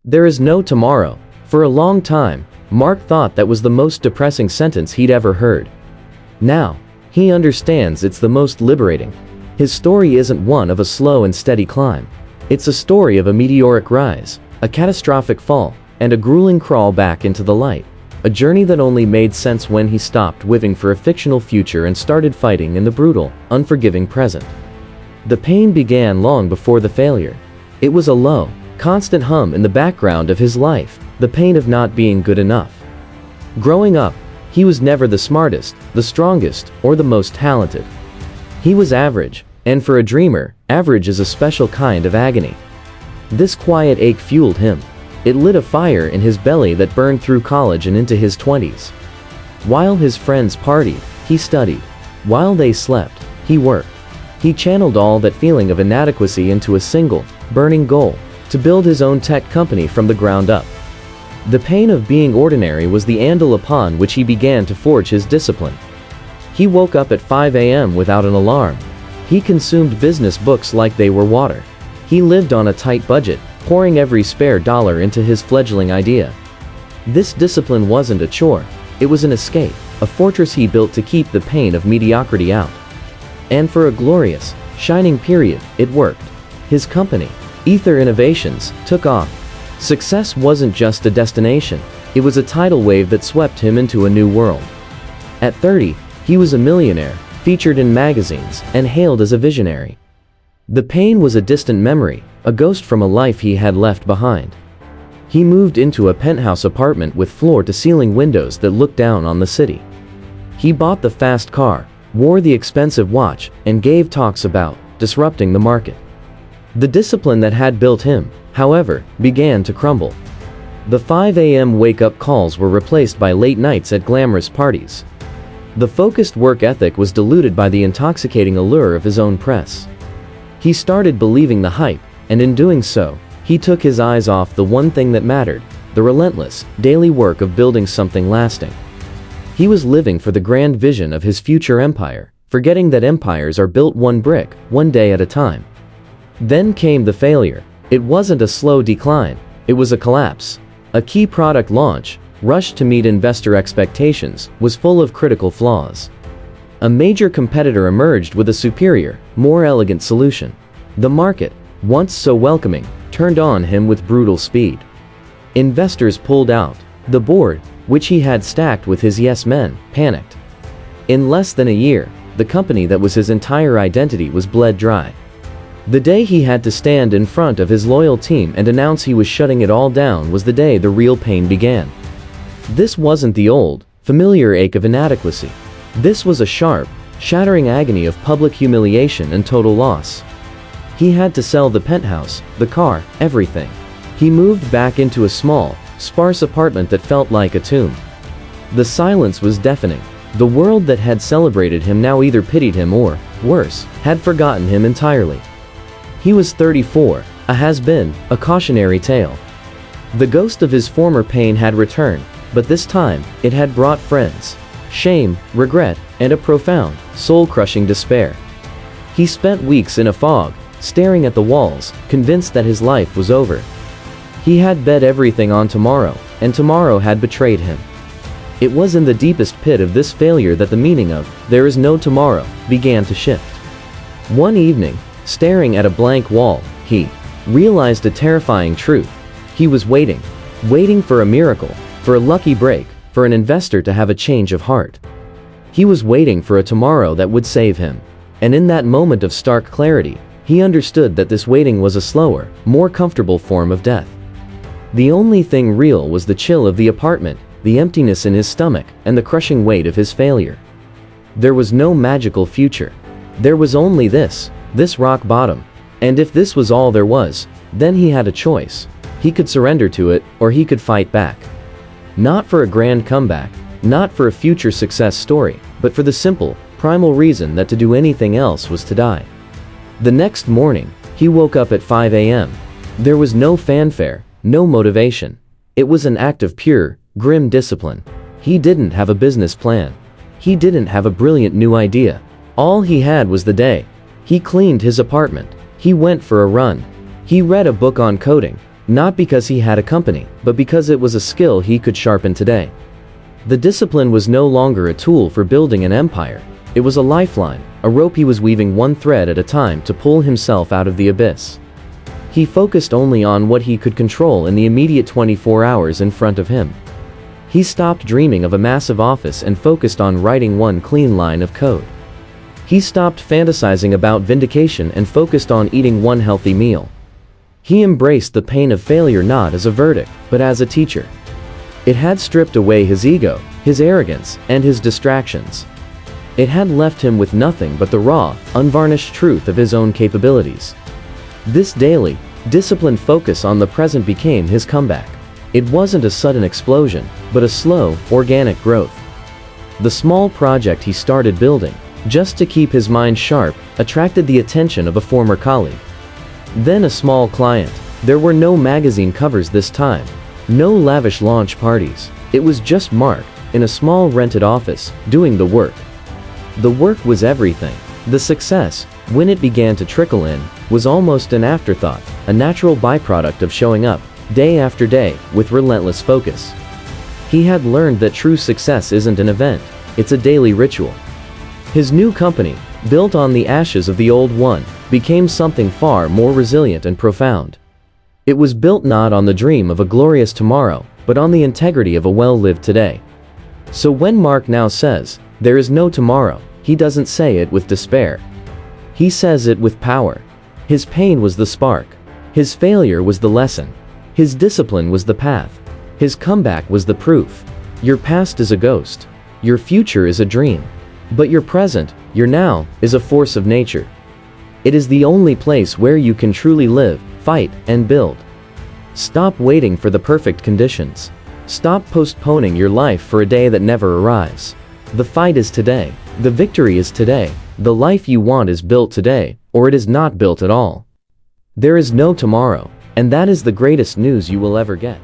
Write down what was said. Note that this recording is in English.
There is no tomorrow. For a long time, Mark thought that was the most depressing sentence he'd ever heard. Now, he understands it's the most liberating. His story isn't one of a slow and steady climb. It's a story of a meteoric rise, a catastrophic fall, and a grueling crawl back into the light. A journey that only made sense when he stopped living for a fictional future and started fighting in the brutal, unforgiving present. The pain began long before the failure. It was a low, constant hum in the background of his life, the pain of not being good enough. Growing up, he was never the smartest, the strongest, or the most talented. He was average, and for a dreamer, average is a special kind of agony. This quiet ache fueled him. It lit a fire in his belly that burned through college and into his 20s. While his friends partied, he studied. While they slept, he worked. He channeled all that feeling of inadequacy into a single, burning goal: to build his own tech company from the ground up. The pain of being ordinary was the anvil upon which he began to forge his discipline. He woke up at 5 a.m. without an alarm. He consumed business books like they were water. He lived on a tight budget, pouring every spare dollar into his fledgling idea. This discipline wasn't a chore, it was an escape, a fortress he built to keep the pain of mediocrity out. And for a glorious, shining period, it worked. His company, Ether Innovations, took off. Success wasn't just a destination, it was a tidal wave that swept him into a new world. At 30, he was a millionaire, featured in magazines, and hailed as a visionary. The pain was a distant memory, a ghost from a life he had left behind. He moved into a penthouse apartment with floor-to-ceiling windows that looked down on the city. He bought the fast car, wore the expensive watch, and gave talks about disrupting the market. The discipline that had built him, however, began to crumble. The 5 a.m. wake-up calls were replaced by late nights at glamorous parties. The focused work ethic was diluted by the intoxicating allure of his own press. He started believing the hype, and in doing so, he took his eyes off the one thing that mattered: the relentless, daily work of building something lasting. He was living for the grand vision of his future empire, forgetting that empires are built one brick, one day at a time. Then came the failure. It wasn't a slow decline, it was a collapse. A key product launch, rushed to meet investor expectations, was full of critical flaws. A major competitor emerged with a superior, more elegant solution. The market, once so welcoming, turned on him with brutal speed. Investors pulled out. The board, which he had stacked with his yes men, panicked. In less than a year, the company that was his entire identity was bled dry. The day he had to stand in front of his loyal team and announce he was shutting it all down was the day the real pain began. This wasn't the old, familiar ache of inadequacy. This was a sharp, shattering agony of public humiliation and total loss. He had to sell the penthouse, the car, everything. He moved back into a small, sparse apartment that felt like a tomb. The silence was deafening. The world that had celebrated him now either pitied him or, worse, had forgotten him entirely. He was 34, a has-been, a cautionary tale. The ghost of his former pain had returned, but this time, it had brought friends, shame, regret, and a profound, soul-crushing despair. He spent weeks in a fog, staring at the walls, convinced that his life was over. He had bet everything on tomorrow, and tomorrow had betrayed him. It was in the deepest pit of this failure that the meaning of "there is no tomorrow" began to shift. One evening, staring at a blank wall, he realized a terrifying truth. He was waiting for a miracle, for a lucky break, for an investor to have a change of heart. He was waiting for a tomorrow that would save him. And in that moment of stark clarity, he understood that this waiting was a slower, more comfortable form of death. The only thing real was the chill of the apartment, the emptiness in his stomach, and the crushing weight of his failure. There was no magical future. There was only this rock bottom. And if this was all there was, then he had a choice. He could surrender to it, or he could fight back. Not for a grand comeback, not for a future success story, but for the simple, primal reason that to do anything else was to die. The next morning, he woke up at 5 a.m. There was no fanfare, no motivation. It was an act of pure, grim discipline. He didn't have a business plan. He didn't have a brilliant new idea. All he had was the day. He cleaned his apartment. He went for a run. He read a book on coding. Not because he had a company, but because it was a skill he could sharpen today. The discipline was no longer a tool for building an empire. It was a lifeline, a rope he was weaving one thread at a time to pull himself out of the abyss. He focused only on what he could control in the immediate 24 hours in front of him. He stopped dreaming of a massive office and focused on writing one clean line of code. He stopped fantasizing about vindication and focused on eating one healthy meal. He embraced the pain of failure not as a verdict, but as a teacher. It had stripped away his ego, his arrogance, and his distractions. It had left him with nothing but the raw, unvarnished truth of his own capabilities. This daily, disciplined focus on the present became his comeback. It wasn't a sudden explosion, but a slow, organic growth. The small project he started building, just to keep his mind sharp, attracted the attention of a former colleague. Then a small client. There were no magazine covers this time, no lavish launch parties. It was just Mark, in a small rented office, doing the work. The work was everything. The success, when it began to trickle in, was almost an afterthought, a natural byproduct of showing up, day after day, with relentless focus. He had learned that true success isn't an event, it's a daily ritual. His new company, built on the ashes of the old one, became something far more resilient and profound. It was built not on the dream of a glorious tomorrow, but on the integrity of a well-lived today. So when Mark now says, "There is no tomorrow," he doesn't say it with despair. He says it with power. His pain was the spark. His failure was the lesson. His discipline was the path. His comeback was the proof. Your past is a ghost. Your future is a dream. But your present, your now, is a force of nature. It is the only place where you can truly live, fight, and build. Stop waiting for the perfect conditions. Stop postponing your life for a day that never arrives. The fight is today. The victory is today. The life you want is built today, or it is not built at all. There is no tomorrow, and that is the greatest news you will ever get.